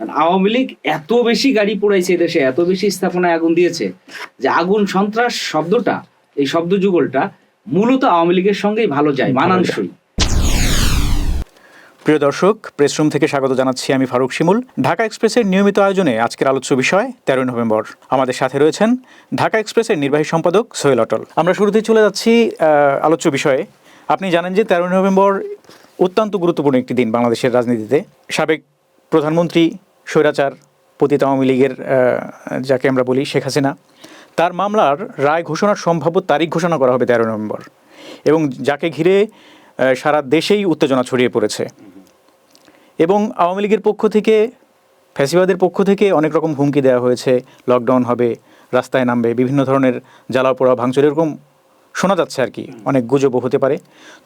আওয়ামী লীগ এত বেশি গাড়ি পোড়াইছে দেশে, এত বেশি স্থাপনায় আগুন দিয়েছে যে আগুন সন্ত্রাস শব্দটা, এই শব্দ যুগলটা মূলত আওয়ামী লীগের সঙ্গেই ভালো যায়, মানানসই। প্রিয় দর্শক, প্রেসরুম থেকে স্বাগত জানাচ্ছি আমি ফারুক শিমুল। ঢাকা এক্সপ্রেসের নিয়মিত আয়োজনে আজকের আলোচ্য বিষয় 13 নভেম্বর। আমাদের সাথে রয়েছেন ঢাকা এক্সপ্রেসের নির্বাহী সম্পাদক সোহেল অটল। আমরা শুরুতেই চলে যাচ্ছি আলোচ্য বিষয়ে। আপনি জানেন যে 13 নভেম্বর অত্যন্ত গুরুত্বপূর্ণ একটি দিন বাংলাদেশের রাজনীতিতে। সাবেক প্রধানমন্ত্রী, স্বৈরাচার পতিত আওয়ামী লীগের যাকে আমরা বলি শেখ হাসিনা, তার মামলার রায় ঘোষণার সম্ভাব্য তারিখ ঘোষণা করা হবে 13 নভেম্বর, এবং যাকে ঘিরে সারা দেশেই উত্তেজনা ছড়িয়ে পড়েছে। এবং আওয়ামী লীগের পক্ষ থেকে, ফ্যাসিবাদের পক্ষ থেকে অনেক রকম হুমকি দেওয়া হয়েছে, লকডাউন হবে, রাস্তায় নামবে, বিভিন্ন ধরনের জ্বালাও পোড়া ভাঙচুর, এরকম শোনা যাচ্ছে আর কি। অনেক গুজবও হতে পারে।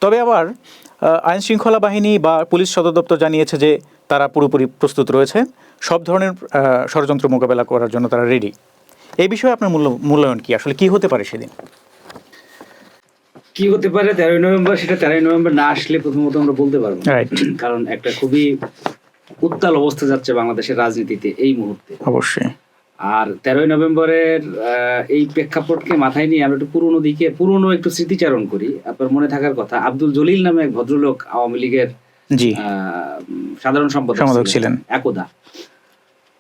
তবে আবার আইনশৃঙ্খলা বাহিনী বা পুলিশ সদর দপ্তর জানিয়েছে যে তারা পুরোপুরি প্রস্তুত রয়েছে, সব ধরনের ষড়যন্ত্র মোকাবেলা করার জন্য তারা রেডি। এই বিষয়ে আপনার মূল্যায়ন কি? আসলে কি হতে পারে সেদিন? কি হতে পারে 13 নভেম্বর, সেটা 13 নভেম্বর না আসলে প্রথমত আমরা বলতে পারবো না। কারণ একটা খুবই উত্তাল অবস্থা যাচ্ছে বাংলাদেশের রাজনীতিতে এই মুহূর্তে। অবশ্যই। আর 13 নভেম্বরের এই প্রেক্ষাপটকে মাথায় নিয়ে আমরা একটু পুরনো একটু স্মৃতিচারণ করি। আপনার মনে থাকার কথা, আব্দুল জলিল নামে এক ভদ্রলোক আওয়ামী লীগের সাধারণ সম্পাদক ছিলেন একদা।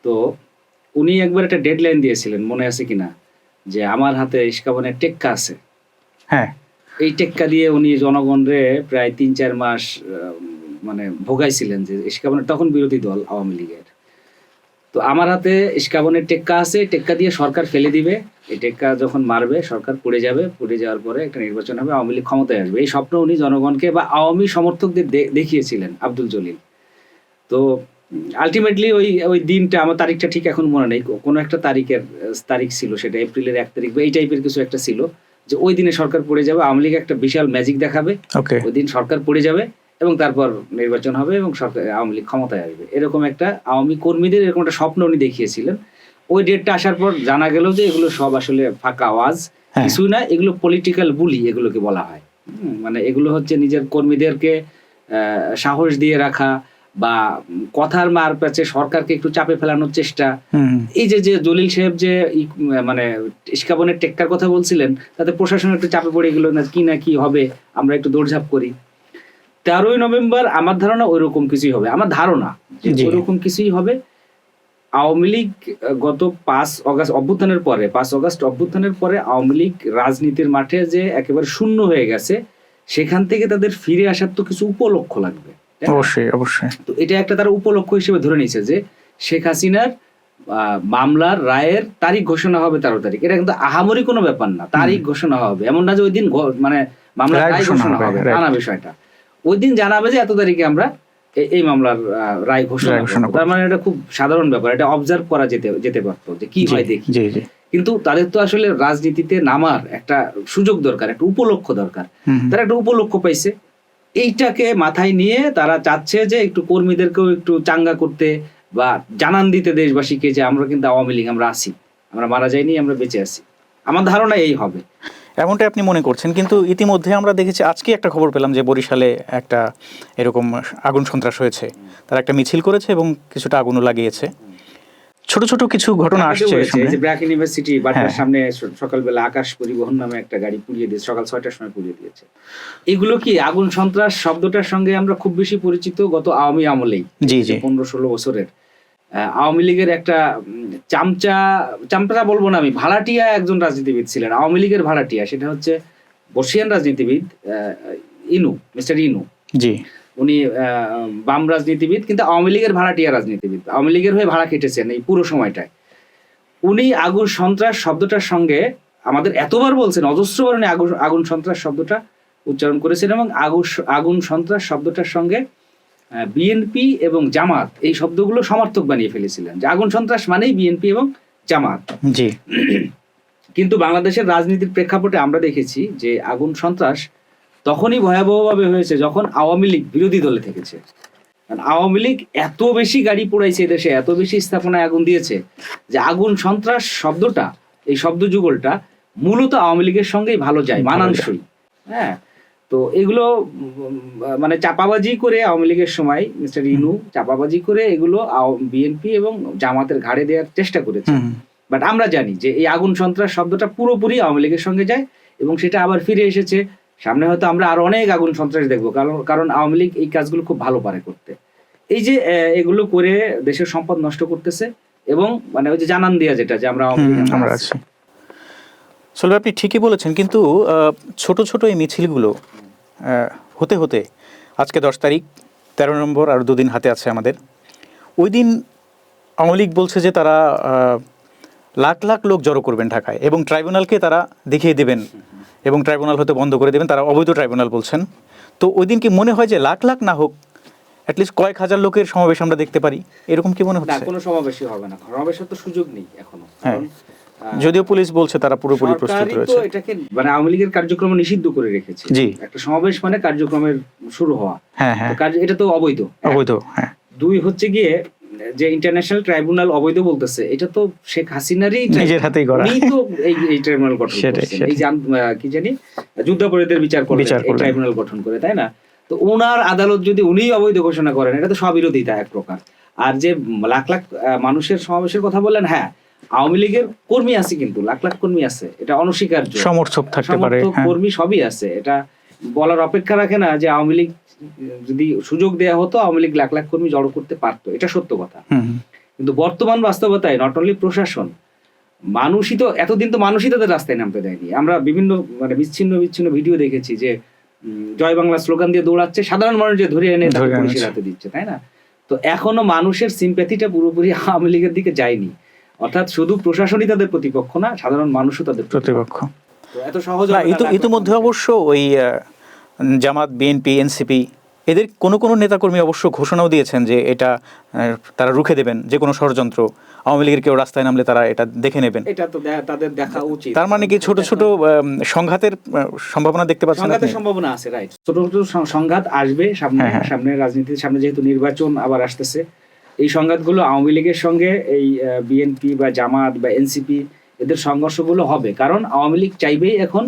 তো উনি একবার একটা ডেডলাইন দিয়েছিলেন, মনে আছে কিনা, যে আমার হাতে ইস্কাবনের টেক্কা আছে। হ্যাঁ, এই টেক্কা দিয়ে উনি জনগণরে প্রায় 3-4 মাস মানে ভোগাইছিলেন যে ইস্কাবনের, তখন বিরোধী দল আওয়ামী লীগের। তো আমার হাতে ইস্কাবনের টেক্কা আছে, টেক্কা দিয়ে সরকার ফেলে দিবে, এই টেক্কা যখন মারবে সরকার পড়ে যাবে, পড়ে যাওয়ার পরে একটা নির্বাচন হবে, আওয়ামী লীগ ক্ষমতায় আসবে। এই স্বপ্ন উনি জনগণকে বা আওয়ামী সমর্থকদের দেখিয়েছিলেন আব্দুল জলিল। তো আলটিমেটলি ওই দিনটা, আমার তারিখটা ঠিক এখন মনে নেই, কোনো একটা তারিখ ছিল, সেটা এপ্রিলের 1 তারিখ বা এই টাইপের কিছু একটা ছিল, যে ওই দিনে সরকার পড়ে যাবে, আওয়ামী লীগ একটা বিশাল ম্যাজিক দেখাবে, ওই দিন সরকার পড়ে যাবে এবং তারপর নির্বাচন হবে এবং আওয়ামী লীগ ক্ষমতায় আসবে। এরকম একটা আওয়ামী কর্মীদের এরকম একটা স্বপ্ন উনি দেখিয়েছিলেন। ওই ডেটটা আসার পর জানা গেল যে এগুলো সব আসলে ফাঁকা আওয়াজ, কিছুই না, এগুলো পলিটিক্যাল বুলি এগুলোকে বলা হয়। মানে এগুলো হচ্ছে নিজের কর্মীদেরকে সাহস দিয়ে রাখা বা কথার মার প্যাচে সরকারকে একটু চাপে ফেলানোর চেষ্টা। এই যে জলিল সাহেব যে মানে ইস্কাবনের টেক্কার কথা বলছিলেন, তাতে প্রশাসন একটু চাপে পড়ে গেল, না কি হবে, আমরা একটু দৌড়ঝাঁপ করি। 13 নভেম্বর আমার ধারণা ওইরকম কিছুই হবে, আমার ধারণা ওইরকম কিছুই হবে। আওয়ামী লীগ গত 5 আগস্ট অভ্যুত্থানের পরে আওয়ামী লীগ রাজনীতির মাঠে যে একেবারে শূন্য হয়ে গেছে, সেখান থেকে তাদের ফিরে আসার তো কিছু উপলক্ষ লাগবে। অবশ্যই অবশ্যই। তো এটা একটা তারা উপলক্ষ হিসেবে ধরে নিয়েছে যে শেখ হাসিনার মামলার রায়ের তারিখ ঘোষণা হবে 13 তারিখ। এটা কিন্তু আহামরি কোনো ব্যাপার না, তারিখ ঘোষণা হবে, এমন না যে ওই দিন মানে মামলার রায় ঘোষণা হবে, না বিষয়টা ওই দিন জানাবে যে এত তারিখে আমরা এই মামলার রায় ঘোষণা করব। তার মানে এটা খুব সাধারণ ব্যাপার, এটা অবজার্ভ করা যেতে পারতো যে কি হয় দেখি। কিন্তু তাদের তো আসলে রাজনীতিতে নামার একটা সুযোগ দরকার, একটা উপলক্ষ দরকার। তারা একটা উপলক্ষ পাইছে, এইটাকে মাথায় নিয়ে তারা চাচ্ছে যে একটু কর্মীদেরকেও একটু চাঙ্গা করতে বা জানান দিতে দেশবাসীকে যে আমরা কিন্তু আওয়ামী লীগ, আমরা আছি, আমরা মারা যাইনি, আমরা বেঁচে আছি। আমার ধারণা এই হবে, এমনটাই আপনি মনে করছেন। কিন্তু ইতিমধ্যে আমরা দেখেছি, আজকে একটা খবর পেলাম যে বরিশালে একটা এরকম আগুন সন্ত্রাস হয়েছে, তারা একটা মিছিল করেছে এবং কিছুটা আগুনও লাগিয়েছে। ছোট ছোট কিছু ঘটনা আসছে। ব্র্যাক ইউনিভার্সিটি বাড়ির সামনে সকালবেলা আকাশ পরিবহন নামে একটা গাড়ি পুড়িয়ে দিয়েছে, সকাল 6টার সময় পুড়িয়ে দিয়েছে। এগুলো কি আগুন সন্ত্রাস শব্দটার সঙ্গে আমরা খুব বেশি পরিচিত গত আওয়ামী আমলেই, 15-16 বছরের আওয়ামী লীগের একটা চামচা বলবো না আমি, ভাড়াটিয়া একজন রাজনীতিবিদ ছিলেন, আওয়ামী লীগের ভাড়াটিয়া। সেটা হচ্ছে বর্ষিয়ান রাজনীতিবিদ মিস্টার ইনু। উনি বাম রাজনীতিবিদ, কিন্তু আওয়ামী লীগের ভাড়াটিয়া রাজনীতিবিদ, আওয়ামী লীগের হয়ে ভাড়া কেটেছেন এই পুরো সময়টায়। উনি আগুন সন্ত্রাস শব্দটার সঙ্গে আমাদের এতবার বলছেন, অজস্রবার উনি আগুন সন্ত্রাস শব্দটা উচ্চারণ করেছেন, এবং আগুন সন্ত্রাস শব্দটার সঙ্গে বিএনপি এবং জামাত এই শব্দগুলো সমর্থক বানিয়ে ফেলেছিলেন, যে আগুন সন্ত্রাস মানেই বিএনপি এবং জামাত। কিন্তু বাংলাদেশের রাজনীতির প্রেক্ষাপটে আমরা দেখেছি যে আগুন সন্ত্রাস তখনই ভয়াবহভাবে হয়েছে যখন আওয়ামী লীগ বিরোধী দলে থেকেছে। আওয়ামী লীগ এত বেশি গাড়ি পোড়াইছে দেশে, এত বেশি স্থাপনায় আগুন দিয়েছে যে আগুন সন্ত্রাস শব্দটা, এই শব্দ যুগলটা মূলত আওয়ামী লীগের সঙ্গেই ভালো যায়, মানানসই। হ্যাঁ, তো এগুলো মানে চাপাবাজি করে আওয়ামী লীগের সময় মিস্টার ইনু চাপাবাজি করে এগুলো বিএনপি এবং জামাতের ঘাড়ে দেওয়ার চেষ্টা করেছে। বাট আমরা জানি যে এই আগুন সন্ত্রাস শব্দটা পুরোপুরি আওয়ামী লীগের সঙ্গে যায় এবং সেটা আবার ফিরে এসেছে। সামনে হয়তো আমরা আরো অনেক আগুন সন্ত্রাস দেখবো, কারণ আওয়ামী লীগ এই কাজগুলো খুব ভালো পারে করতে। এই যে এগুলো করে দেশের সম্পদ নষ্ট করতেছে এবং মানে ওই যে জানান দেয়া যেটা যে আমরা আওয়ামী লীগ আছি। সোহেল, আপনি ঠিকই বলেছেন, কিন্তু ছোট ছোট এই মিছিলগুলো হতে হতে আজকে 10 তারিখ, 13 নম্বর আর 2 দিন হাতে আছে আমাদের। ওই দিন আওয়ামী লীগ বলছে যে তারা লাখ লাখ লোক জড়ো করবেন ঢাকায় এবং ট্রাইব্যুনালকে তারা দেখিয়ে দেবেন এবং ট্রাইব্যুনাল হয়তো বন্ধ করে দেবেন, তারা অবৈধ ট্রাইব্যুনাল বলছেন। তো ওই দিন কি মনে হয় যে লাখ লাখ না হোক, অ্যাটলিস্ট কয়েক হাজার লোকের সমাবেশ আমরা দেখতে পারি, এরকম কি মনে হচ্ছে? না, কোনো সমাবেশই হবে না, সমাবেশের তো সুযোগ নেই এখনো। হ্যাঁ, যদিও পুলিশ বলছে তারা পুরোপুরি প্রস্তুত রয়েছে। এটাকে মানে আওয়ামী লীগের কার্যক্রম নিষিদ্ধ করে রেখেছে। জি, একটা সমাবেশ মানে কার্যক্রমের শুরু হওয়া। হ্যাঁ হ্যাঁ, এটা তো অবৈধ। হ্যাঁ। 2 হচ্ছে গিয়ে যে ইন্টারন্যাশনাল ট্রাইব্যুনাল অবৈধ বলতেছে, এটা তো শেখ হাসিনারই নিজের হাতেই করা। উনি তো এই ট্রাইব্যুনাল গঠন করেছেন, এই কি জানি যুদ্ধাপরাধীদের বিচার করবেন এই ট্রাইব্যুনাল গঠন করে, তাই না? তো ওনার আদালত যদি উনিই অবৈধ ঘোষণা করেন, এটা তো স্ববিরোধিতা এক প্রকার। আর যে লাখ লাখ মানুষের সমাবেশের কথা বললেন, হ্যাঁ আওয়ামী লীগের কর্মী আছে, কিন্তু লাখ লাখ কর্মী আছে, এটা অনস্বীকার্য। সমর্থক থাকতে পারে, কর্মী সবই আছে, এটা বলার অপেক্ষা রাখে না যে আওয়ামী লীগ যদি সুযোগ দেয়া হতো আওয়ামী লীগ লাখ লাখ কর্মী জড়ো করতে পারতো, এটা সত্য কথা। কিন্তু বর্তমান বাস্তবতায় নট অনলি প্রশাসন, মানুষই তো এতদিন তো মানুষই তাদের রাস্তায় নামতে দেয়নি। আমরা বিভিন্ন মানে বিচ্ছিন্ন বিচ্ছিন্ন ভিডিও দেখেছি যে জয় বাংলা স্লোগান দিয়ে দৌড়াচ্ছে, সাধারণ মানুষ যে ধরে এনে পুলিশের হাতে দিচ্ছে, তাই না? তো এখনো মানুষের সিম্প্যাথিটা পুরোপুরি আওয়ামী লীগের দিকে যায়নি, অর্থাৎ শুধু প্রশাসনই তাদের প্রতিপক্ষ না, সাধারণ মানুষও তাদের প্রতিপক্ষ। এত সহজ না। ইতিমধ্যে অবশ্য ওই জামাত, বিএনপি, এনসিপি এদের কোনো কোনো নেতাকর্মী অবশ্য ঘোষণাও দিয়েছেন যে এটা তারা রুখে দেবেন, যে কোনো ষড়যন্ত্র আওয়ামী লীগের কেউ রাস্তায় নামলে তারা এটা দেখে নেবেন। এটা তো তাদের দেখা উচিত। তার মানে কি ছোট ছোট সংঘাতের সম্ভাবনা দেখতে পাচ্ছেন? সংঘাতের সম্ভাবনা আছে, রাইট। ছোট ছোট সংঘাত আসবে সামনে রাজনীতির সামনে, যেহেতু নির্বাচন আবার আসতেছে। এই সংঘাতগুলো আওয়ামী লীগের সঙ্গে এই বিএনপি বা জামাত বা এনসিপি এদের সংঘর্ষগুলো হবে, কারণ আওয়ামী লীগ চাইবেই এখন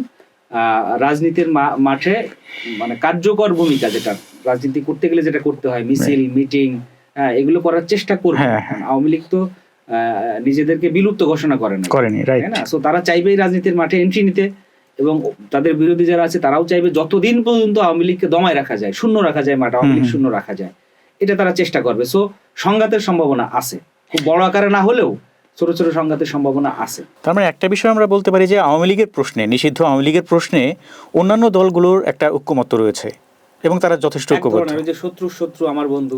রাজনীতির মাঠে মানে কার্যকর ভূমিকা, যেটা রাজনীতি করতে গেলে যেটা করতে হয়, মিছিল, মিটিং, এগুলো করার চেষ্টা করবে। আওয়ামী লীগ তো নিজেদেরকে বিলুপ্ত ঘোষণা করেনি, তাই না? সো তারা চাইবে রাজনীতির মাঠে এন্ট্রি নিতে, এবং তাদের বিরোধী যারা আছে তারাও চাইবে যতদিন পর্যন্ত আওয়ামী লীগকে দমায় রাখা যায়, শূন্য রাখা যায়, মাঠ আওয়ামী লীগ শূন্য রাখা যায়, এটা তারা চেষ্টা করবে। সো সংঘাতের সম্ভাবনা আছে, খুব বড় আকারে না হলেও ছোট ছোট সংঘাতের সম্ভাবনা আছে। তার মানে একটা বিষয় আমরা বলতে পারি যে আওয়ামী লীগের প্রশ্নে, নিষিদ্ধ আওয়ামী লীগের প্রশ্নে অন্যান্য দলগুলোর একটা ঐক্যমত্য রয়েছে এবং তারা যথেষ্ট ঐক্যবদ্ধ। যে শত্রু আমার বন্ধু,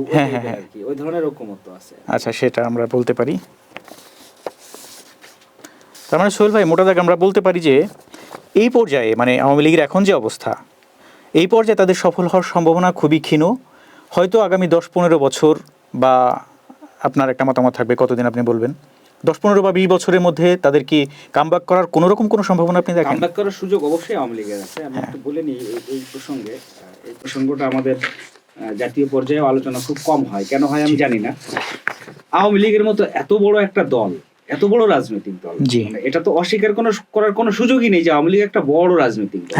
ওই ধরনের ঐক্যমত্য আছে। আচ্ছা, সেটা আমরা বলতে পারি। তার মানে সোহেল ভাই, মোটা দাগে আমরা বলতে পারি যে এই পর্যায়ে মানে আওয়ামী লীগের এখন যে অবস্থা, এই পর্যায়ে তাদের সফল হওয়ার সম্ভাবনা খুবই ক্ষীণ। হয়তো আগামী 10-15 বছর, বা আপনার একটা মতামত থাকবে, কতদিন আপনি বলবেন, 10-15 বা 20 বছরের মধ্যে তাদের কি কামব্যাক করার কোনো রকম কোনো সম্ভাবনা আপনি দেখেন? কামব্যাক করার সুযোগ অবশ্যই আওয়ামী লীগের আছে। আমি একটু বলে নিই এই প্রসঙ্গে। এই প্রসঙ্গটা আমাদের জাতীয় পর্যায়ে আলোচনা খুব কম হয়, কেন হয় আমি জানি না। আওয়ামী লীগের মতো এত বড় একটা দল, এত বড় রাজনৈতিক দল, এটা তো অস্বীকার করার কোনো সুযোগই নেই যে আওয়ামী লীগ একটা বড় রাজনৈতিক দল।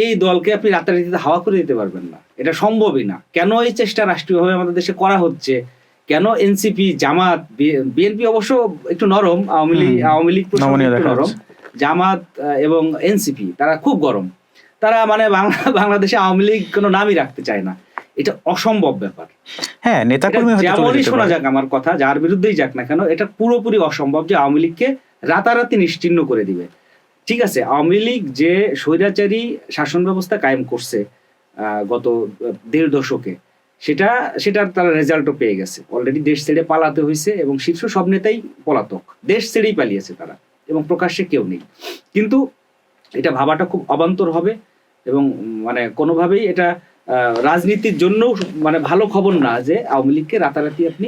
এই দলকে আপনি রাতারাতিতে হাওয়া করে দিতে পারবেন না, এটা সম্ভবই না। কেন এই চেষ্টা রাষ্ট্রীয়ভাবে আমাদের দেশে করা হচ্ছে? কেন এনসিপি, জামাত, বিএনপি অবশ্য একটু নরম, আওয়ামী লীগ একটু নরম, জামাত এবং এনসিপি তারা খুব গরম। তারা মানে বাংলাদেশে আওয়ামী লীগ কোনো নামই রাখতে চায় না। এটা অসম্ভব ব্যাপার। হ্যাঁ, নেতাকর্মী যেমনই শোনা যাক আমার কথা, যার বিরুদ্ধেই যাক না কেন, এটা পুরোপুরি অসম্ভব যে আওয়ামী লীগকে রাতারাতি নিশ্চিহ্ন করে দিবে। ঠিক আছে, আওয়ামী লীগ যে স্বৈরাচারী শাসন ব্যবস্থা কায়েম করছে গত 1.5 দশকে, সেটার তারা রেজাল্টও পেয়ে গেছে। অলরেডি দেশ ছেড়ে পালাতে হয়েছে এবং শীর্ষ সব নেতাই পলাতক, দেশ ছেড়েই পালিয়েছে তারা, এবং প্রকাশ্যে কেউ নেই। কিন্তু এটা ভাবাটা খুব অবান্তর হবে এবং মানে কোনোভাবেই এটা রাজনীতির জন্য মানে ভালো খবর না যে আওয়ামী লীগকে রাতারাতি আপনি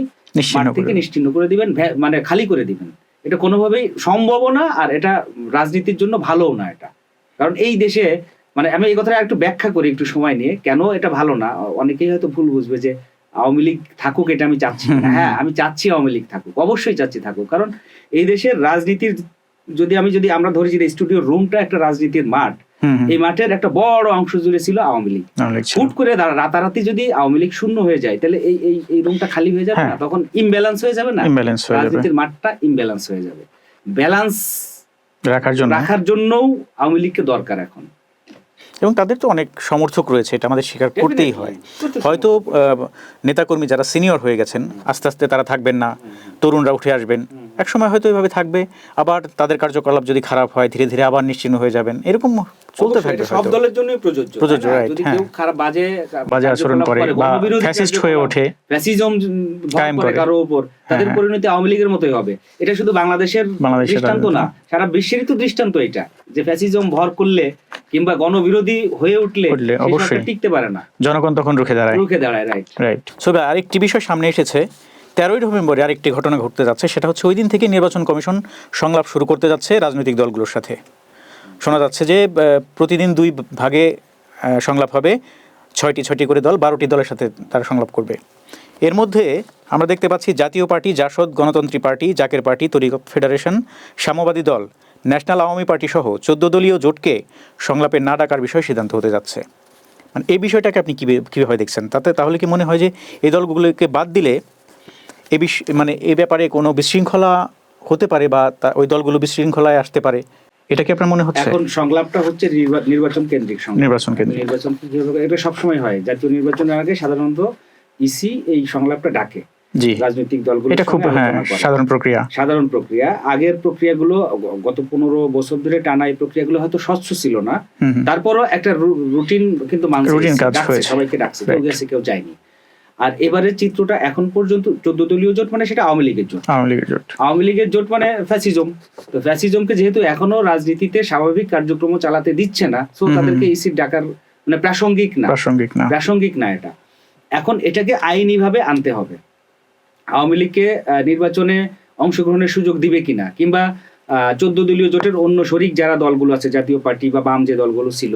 মাঠ থেকে নিশ্চিহ্ন করে দিবেন, মানে খালি করে দিবেন। এটা কোনোভাবেই সম্ভবও না, আর এটা রাজনীতির জন্য ভালোও না এটা। কারণ এই দেশে মানে আমি এই কথাটা একটু ব্যাখ্যা করি একটু সময় নিয়ে, কেন এটা ভালো না। অনেকেই হয়তো ভুল বুঝবে যে আওয়ামী লীগ থাকুক, এটা আমি চাচ্ছি না। হ্যাঁ, আমি চাচ্ছি আওয়ামী লীগ থাকুক, অবশ্যই চাচ্ছি থাকুক। কারণ এই দেশের রাজনীতির যদি আমরা ধরি যে স্টুডিও রুমটা একটা রাজনীতির মাঠ, এই মাঠের একটা বড় অংশ জুড়ে ছিল আওয়ামী লীগ। হুট করে রাতারাতি যদি আওয়ামী লীগ শূন্য হয়ে যায় তাহলে এই রুমটা খালি হয়ে যাবে না, তখন ইমব্যালেন্স হয়ে যাবে না, রাজনীতির মাঠটা ইমব্যালেন্স হয়ে যাবে। ব্যালেন্স রাখার জন্যও আওয়ামী লীগকে দরকার এখন, এবং তাদের তো অনেক সমর্থক রয়েছে, এটা আমাদের স্বীকার করতেই হয়। হয়তো নেতাকর্মী যারা সিনিয়র হয়ে গেছেন আস্তে আস্তে তারা থাকবেন না, তরুণরা উঠে আসবেন, একসময় হয়তো এভাবে থাকবে, আবার তাদের কার্যকলাপ যদি খারাপ হয় ধীরে ধীরে আবার নিশ্চিহ্ন হয়ে যাবেন, এরকম চলতে থাকবে। সব দলের জন্যই প্রযোজ্য। যদি কেউ খারাপ বাজে আচরণ করে বা ফ্যাসিস্ট হয়ে ওঠে, ফ্যাসিজম কায়েম করে কারো উপর, তাদের পরিণতি আওয়ামী লীগের মতোই হবে। এটা শুধু বাংলাদেশের দৃষ্টান্ত না, সারা বিশ্বেরই তো দৃষ্টান্ত এটা, যে ফ্যাসিজম ভর করলে কিংবা গণবিরোধী হয়ে উঠলে অবশ্যই টিকতে পারে না, জনগণ তখন রুখে দাঁড়ায়। রাইট। সো আরেকটি বিষয় সামনে এসেছে, 13ই নভেম্বরে আরেকটি ঘটনা ঘটতে যাচ্ছে, সেটা হচ্ছে ওই দিন থেকে নির্বাচন কমিশন সংলাপ শুরু করতে যাচ্ছে রাজনৈতিক দলগুলোর সাথে। শোনা যাচ্ছে যে প্রতিদিন 2 ভাগে সংলাপ হবে, 6টি করে দল, 12টি দলের সাথে তারা সংলাপ করবে। এর মধ্যে আমরা দেখতে পাচ্ছি Jatiya party, Jasad, Ganatantri party, Zaker party, Tarikat federation, Samyabadi Dal, national Awami party সহ 14 দলীয় জোটকে সংলাপে না ডাকার বিষয়ে সিদ্ধান্ত হতে যাচ্ছে। মানে এই বিষয়টাকে আপনি কীভাবে দেখছেন? তাহলে কি মনে হয় যে এই দলগুলোকে বাদ দিলে এই ব্যাপারে কোনো বিশৃঙ্খলা হতে পারে বা ওই দলগুলো বিশৃঙ্খলায় আসতে পারে, এটা কি আপনার মনে হচ্ছে? এখন সংলাপটা হচ্ছে নির্বাচন কেন্দ্রিক নির্বাচন এটা সবসময় হয়। জাতীয় নির্বাচনের আগে সাধারণত ইসি এই সংলাপটা ডাকে রাজনৈতিক দলগুলো, এটা খুব সাধারণ প্রক্রিয়া। আগের প্রক্রিয়াগুলো গত 15 বছর ধরে টানা এই প্রক্রিয়াগুলো হয়তো স্বচ্ছ ছিল না, তারপরও একটা রুটিন কিন্তু সবাইকে ডাকছে, কেউ গেছে কেউ যায়নি। আর এবারের চিত্রটা এখন পর্যন্ত 14 দলীয় জোট মানে সেটা আওয়ামী লীগের জোট মানে ফ্যাসিজম। তো ফ্যাসিজমকে যেহেতু এখনো রাজনীতিতে স্বাভাবিক কার্যক্রম চালাতে দিচ্ছে না, সো তাদেরকে ইসির ডাকার মানে প্রাসঙ্গিক না এটা। এখন এটাকে আইনিভাবে আনতে হবে। আওয়ামী লীগকে নির্বাচনে অংশগ্রহণের সুযোগ দিবে কিনা, কিংবা 14 দলীয় জোটের অন্য শরিক যারা দলগুলো আছে, জাতীয় পার্টি বা বাম যে দলগুলো ছিল,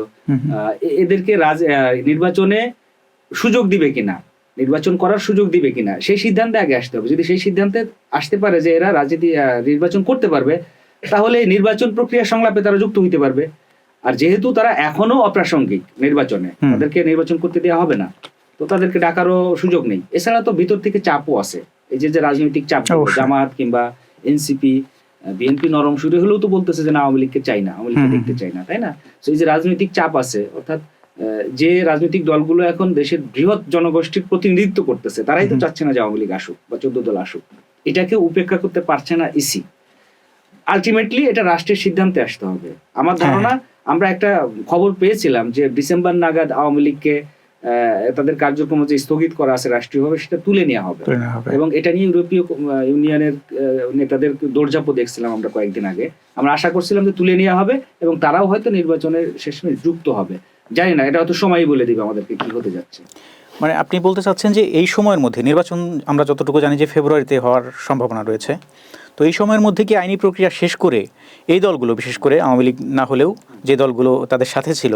এদেরকে নির্বাচনে সুযোগ দিবে কিনা, নির্বাচন করার সুযোগ দিবে কিনা, সেই সিদ্ধান্তে আগে আসতে হবে। যদি সেই সিদ্ধান্তে আসতে পারে যে এরা নির্বাচন করতে পারবে, তাহলে নির্বাচন প্রক্রিয়া সংলাপে তারা যুক্ত হইতে পারবে। আর যেহেতু তারা এখনো অপ্রাসঙ্গিক নির্বাচনে, তাদেরকে নির্বাচন করতে দেওয়া হবে না, তো তাদেরকে ডাকারও সুযোগ নেই। এছাড়া তো ভিতর থেকে চাপও আছে, এই যে রাজনৈতিক চাপ, জামাত কিংবা এনসিপি, বিএনপি নরম সুরে হলেও তো বলতেছে যে না, আওয়ামী লীগকে চাই না, আওয়ামী লীগকে দেখতে চাই না, তাই না? তো এই যে রাজনৈতিক চাপ আছে, অর্থাৎ যে রাজনৈতিক দলগুলো এখন দেশের বৃহৎ জনগোষ্ঠীর প্রতিনিধিত্ব করতেছে, তারাই তো চাচ্ছে না যে আওয়ামী লীগ আসুক বা 14 দল আসুক। এটাকে উপেক্ষা করতে পারছে না ইসি। আলটিমেটলি এটা রাষ্ট্রের সিদ্ধান্তে আসতে হবে। আমার ধারণা, আমরা একটা খবর পেয়েছিলাম যে ডিসেম্বর নাগাদ আওয়ামী লীগকে তাদের কার্যক্রম যে স্থগিত করা আছে রাষ্ট্রীয়ভাবে, সেটা তুলে নেওয়া হবে। এবং এটা নিয়ে ইউরোপীয় ইউনিয়নের নেতাদের দৌড়ঝাঁপও দেখছিলাম আমরা কয়েকদিন আগে। আমরা আশা করছিলাম যে তুলে নেওয়া হবে এবং তারাও হয়তো নির্বাচনের শেষে যুক্ত হবে। জানি না, এটা হয়তো সময়ই বলে দিবে আমাদেরকে কি হতে যাচ্ছে। মানে আপনি বলতে চাচ্ছেন যে এই সময়ের মধ্যে নির্বাচন, আমরা যতটুকু জানি যে ফেব্রুয়ারিতে হওয়ার সম্ভাবনা রয়েছে, তো এই সময়ের মধ্যে কি আইনি প্রক্রিয়া শেষ করে এই দলগুলো, বিশেষ করে আওয়ামী লীগ না হলেও যে দলগুলো তাদের সাথে ছিল,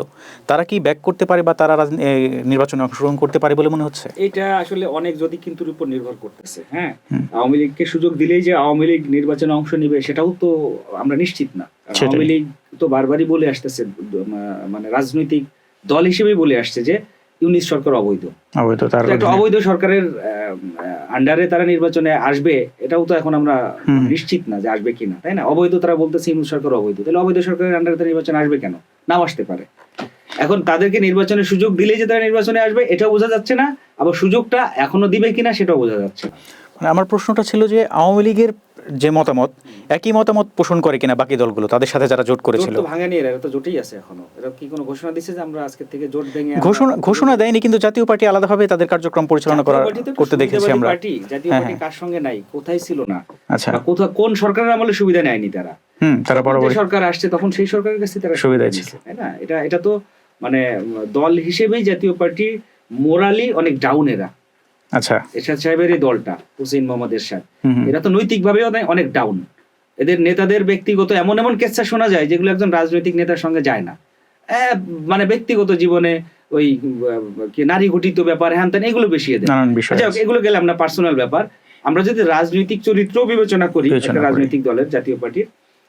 তারা কি ব্যাক করতে পারে বা তারা নির্বাচনে অংশগ্রহণ করতে পারে বলে মনে হচ্ছে? এটা আসলে অনেক যদি কিন্তুর উপর নির্ভর করতেছে। হ্যাঁ, আওয়ামী লীগকে সুযোগ দিলেই যে আওয়ামী লীগ নির্বাচনে অংশ নিবে সেটাও তো আমরা নিশ্চিত না। আওয়ামী লীগ তো বারবারই বলে আসতেছে, মানে রাজনৈতিক দল হিসেবেই বলে আসছে যে ইউনিট সরকার অবৈধ। একটা অবৈধ সরকারের আন্ডারে তারা নির্বাচনে আসবে, এটাও তো এখন আমরা নিশ্চিত না যে আসবে কিনা, তাই না? অবৈধ তারা বলতেছে, ইউনিট সরকার অবৈধ, তাহলে অবৈধ সরকারের আন্ডারে তারা নির্বাচনে আসবে কেন? নাও আসতে পারে। এখন তাদেরকে নির্বাচনের সুযোগ দিলেই যে তারা নির্বাচনে আসবে এটাও বোঝা যাচ্ছে না, আবার সুযোগটা এখনো দিবে কিনা সেটাও বোঝা যাচ্ছে না। আমার প্রশ্নটা ছিল যে আওয়ামী লীগের যে মতামত, একই মতামত পোষণ করে কিনা বাকি দলগুলো, তাদের সাথে যারা জোট করেছিল? ভাঙেনি, এরা তো জোটেই আছে এখনো। এরা কি কোনো ঘোষণা দিয়েছে যে আমরা আজকে থেকে জোট ভেঙে? ঘোষণা দেয়নি, কিন্তু জাতীয় পার্টি আলাদাভাবে তাদের কার্যক্রম পরিচালনা করতে দেখেছি আমরা। জাতীয় পার্টি কার সঙ্গে নাই, কোথায় ছিল না, আচ্ছা কোন সরকারের আমলে সুবিধা নেয়নি তারা? তারা পরবর্তী সরকার আসছে তখন সেই সরকারের কাছে তারা সুবিধা নিয়েছে, তাই না? এটা তো মানে দল হিসেবেই জাতীয় পার্টি মোরালি অনেক ডাউন। এরা, আচ্ছা, এরশাদ সাহেবের এই দলটা, হুসেইন মোহাম্মদ এরশাদ, এরা তো নৈতিকভাবে অনেক ডাউন। এদের নেতাদের ব্যক্তিগত এমন কেসা শোনা যায় যেগুলো একজন রাজনৈতিক নেতার সঙ্গে যায় না। মানে ব্যক্তিগত জীবনে ওই নারী ঘটিত ব্যাপার, হ্যান ত্যান, এগুলো বেশি এদের। এগুলো গেলাম না, পার্সোনাল ব্যাপার। আমরা যদি রাজনৈতিক চরিত্র বিবেচনা করি একটা রাজনৈতিক দলের, জাতীয় পার্টির,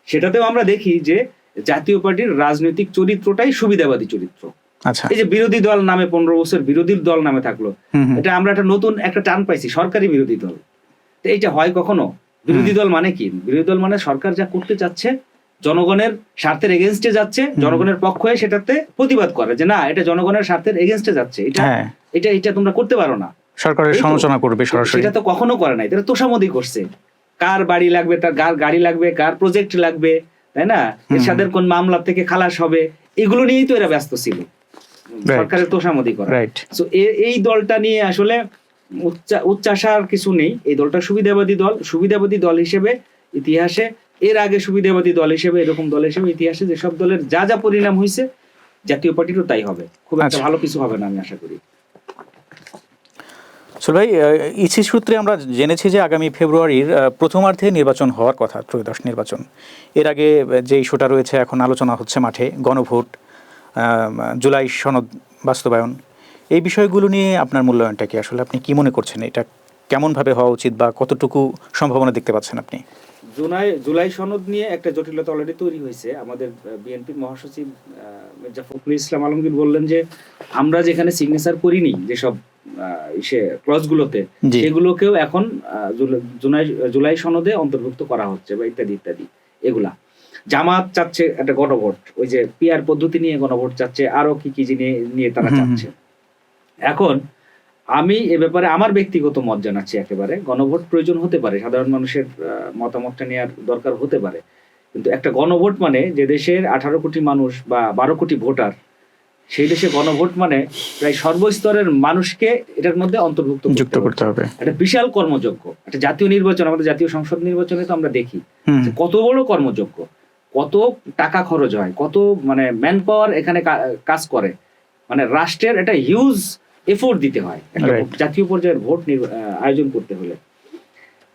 সেটাতেও আমরা দেখি যে জাতীয় পার্টির রাজনৈতিক চরিত্রটাই সুবিধাবাদী চরিত্র। আচ্ছা, এই যে বিরোধী দল নামে 15 বছর বিরোধী দল নামে থাকলো, হুম, হুম। এটা আমরা একটা নতুন একটা টান পাইছি, সরকারি বিরোধী দল। তো এইটা হয় কখনো? বিরোধী দল মানে কি? বিরোধী দল মানে সরকার যা করতে চাচ্ছে জনগণের স্বার্থের এগেনস্টে যাচ্ছে, জনগণের পক্ষ হয়ে সেটাতে প্রতিবাদ করে যে না এটা জনগণের স্বার্থের এগেনস্টে যাচ্ছে, এটা হ্যাঁ, এটা এটা তোমরা করতে পারো না। সরকারের এই তো। সমালোচনা করবে সরাসরি। সেটা তো কখনো করে নাই, তারা তোষামোদি করছে। কার বাড়ি লাগবে, তার গাড়ি লাগবে, কার প্রজেক্ট লাগবে, তাই না, এরশাদের কোন মামলা থেকে খালাস হবে, এগুলো নিয়েই তো এরা ব্যস্ত ছিল, সরকারের তোষামোদি করা। রাইট। সো এই দলটা নিয়ে আসলে উচ্চাশার কিছু নেই। এই দলটা সুবিধাবাদী দল হিসেবে ইতিহাসে, এর আগে সুবিধাবাদী দল হিসেবে, এরকম দল হিসেবে ইতিহাসে যেসব দলের যা যা পরিণাম হয়েছে, জাতীয় পার্টিরও তাই হবে। খুব একটা আচ্ছা। ভালো কিছু হবে না আমি আশা করি। সোহেল ভাই, ইসি সূত্রে আমরা জেনেছি যে আগামী ফেব্রুয়ারির প্রথমার্ধে নির্বাচন হওয়ার কথা, ত্রয়োদশ নির্বাচন। এর আগে যে ইস্যুটা রয়েছে, এখন আলোচনা হচ্ছে মাঠে, গণভোট, জুলাই সনদ বাস্তবায়ন, এই বিষয়গুলো নিয়ে আপনার মূল্যায়নটা কি? আসলে আপনি কি মনে করছেন, এটা কেমনভাবে হওয়া উচিত বা কতটুকু সম্ভাবনা দেখতে পাচ্ছেন আপনি? জুলাই সনদ নিয়ে একটা জটিলতা অলরেডি তৈরি হয়েছে। আমাদের বিএনপির মহাসচিব মির্জা ফখরুল ইসলাম আলমগীর বললেন যে আমরা যেখানে সিগনেচার করিনি যেসব ক্লজগুলোতে, জি। সেগুলোকেও এখন জুলাই সনদে অন্তর্ভুক্ত করা হচ্ছে, বা ইত্যাদি ইত্যাদি। এগুলা জামাত চাচ্ছে একটা গণভোট, ওই যে পিআর পদ্ধতি নিয়ে গণভোট চাচ্ছে, আরো কি কি নিয়ে তারা চাচ্ছে। এখন আমি এ ব্যাপারে আমার ব্যক্তিগত মত জানাচ্ছি। একেবারে গণভোট প্রয়োজন হতে পারে, সাধারণ মানুষের মতামতটা নেওয়ার দরকার হতে পারে, কিন্তু একটা গণভোট মানে যে দেশের 18 কোটি মানুষ বা 12 কোটি ভোটার, সেই দেশে গণভোট মানে প্রায় সর্বস্তরের মানুষকে এটার মধ্যে অন্তর্ভুক্ত যুক্ত করতে হবে। একটা বিশাল কর্মযজ্ঞ। একটা জাতীয় নির্বাচন, আমাদের জাতীয় সংসদ নির্বাচনে তো আমরা দেখি যে কত বড় কর্মযজ্ঞ, কত টাকা খরচ হয়, কত মানে ম্যান পাওয়ার এখানে কাজ করে, মানে রাষ্ট্রের একটা হিউজ এফোর্ট দিতে হয় একটা জাতীয় পর্যায়ের ভোট আয়োজন করতে হলে।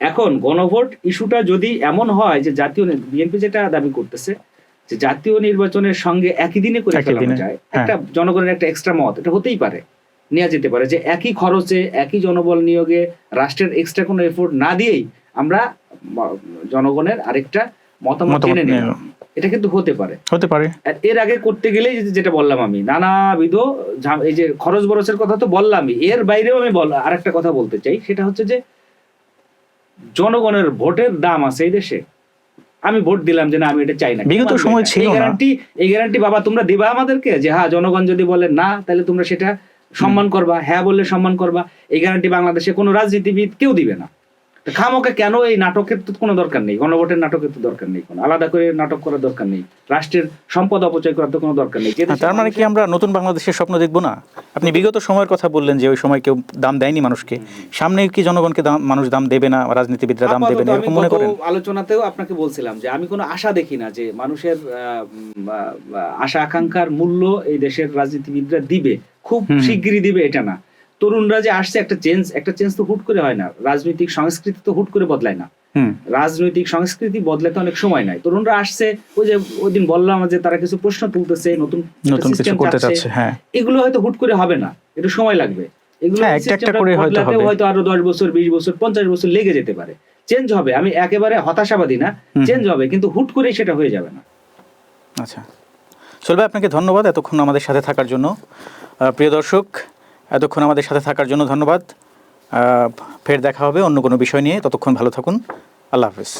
এখন গণভোট ইস্যুটা যদি এমন হয় যে জাতীয়, বিএনপি যেটা দাবি করতেছে যে জাতীয় নির্বাচনের সঙ্গে একই দিনে করে ফেলানো যায়, একটা জনগণের একটা এক্সট্রা মত, এটা হতেই পারে, নেওয়া যেতে পারে যে একই খরচে একই জনবল নিয়োগে রাষ্ট্রের এক্সট্রা কোনো এফোর্ট না দিয়েই আমরা জনগণের আরেকটা মতামত জেনে নিলাম, এটা কিন্তু হতে পারে। এর আগে করতে গেলেই যেটা বললাম আমি, নানাবিধ এই যে খরচ বরচের কথা তো বললামই, এর বাইরেও আমি আরেকটা কথা বলতে চাই, সেটা হচ্ছে যে জনগণের ভোটের দাম আছে এই দেশে। আমি ভোট দিলাম যে না আমি এটা চাই না, বিগত সময় ছিল না এই গ্যারান্টি বাবা তোমরা দিবা আমাদেরকে যে হ্যাঁ জনগণ যদি বলে না তাহলে তোমরা সেটা সম্মান করবা, হ্যাঁ বললে সম্মান করবা, এই গ্যারান্টি বাংলাদেশে কোনো রাজনীতিবিদ কেউ দিবে না। খামোকে কেন এই নাটকের তো কোনো দরকার নেই, গণভোটের নাটকের তো দরকার নেই, কোনো আলাদা করে নাটক করার দরকার নেই, রাষ্ট্রের সম্পদ অপচয় করার তো কোনো দরকার নেই। তার মানে কি আমরা নতুন বাংলাদেশের স্বপ্ন দেখবো না? আপনি বিগত সময়ের কথা বললেন যে ওই সময় কেউ দাম দেয়নি মানুষকে, সামনে কি জনগণকে মানুষ দাম দেবে না, রাজনীতিবিদরা দাম দেবে না, এরকম মনে করেন? আলোচনাতেও আপনাকে বলছিলাম যে আমি কোনো আশা দেখি না যে মানুষের আশা আকাঙ্ক্ষার মূল্য এই দেশের রাজনীতিবিদরা দিবে, খুব শিগগিরই দিবে এটা না। তরুণরা যে আসছে, একটা চেঞ্জ তো হুট করে হয় না, রাজনৈতিক সংস্কৃতি তো হুট করে বদলায় না, রাজনৈতিক সংস্কৃতি বদলাতে অনেক সময় নাই। তরুণরা আসছে, ওই যে ওই দিন বললাম যে তারা কিছু প্রশ্ন তুলতেছে, নতুন কিছু করতে চাচ্ছে, হ্যাঁ, এগুলো হয়তো হুট করে হবে না, একটু সময় লাগবে, এগুলো হয়তো আরো 10 বছর 20 বছর 50 বছর লেগে যেতে পারে, চেঞ্জ হবে। আমি একেবারে হতাশাবাদী না, চেঞ্জ হবে, কিন্তু হুট করেই সেটা হয়ে যাবে না। আচ্ছা, সোহেল ভাই আপনাকে ধন্যবাদ এতক্ষণ আমাদের সাথে থাকার জন্য। প্রিয় দর্শক, এতক্ষণ আমাদের সাথে থাকার জন্য ধন্যবাদ। ফের দেখা হবে অন্য কোনো বিষয় নিয়ে, ততক্ষণ ভালো থাকুন, আল্লাহ হাফেজ।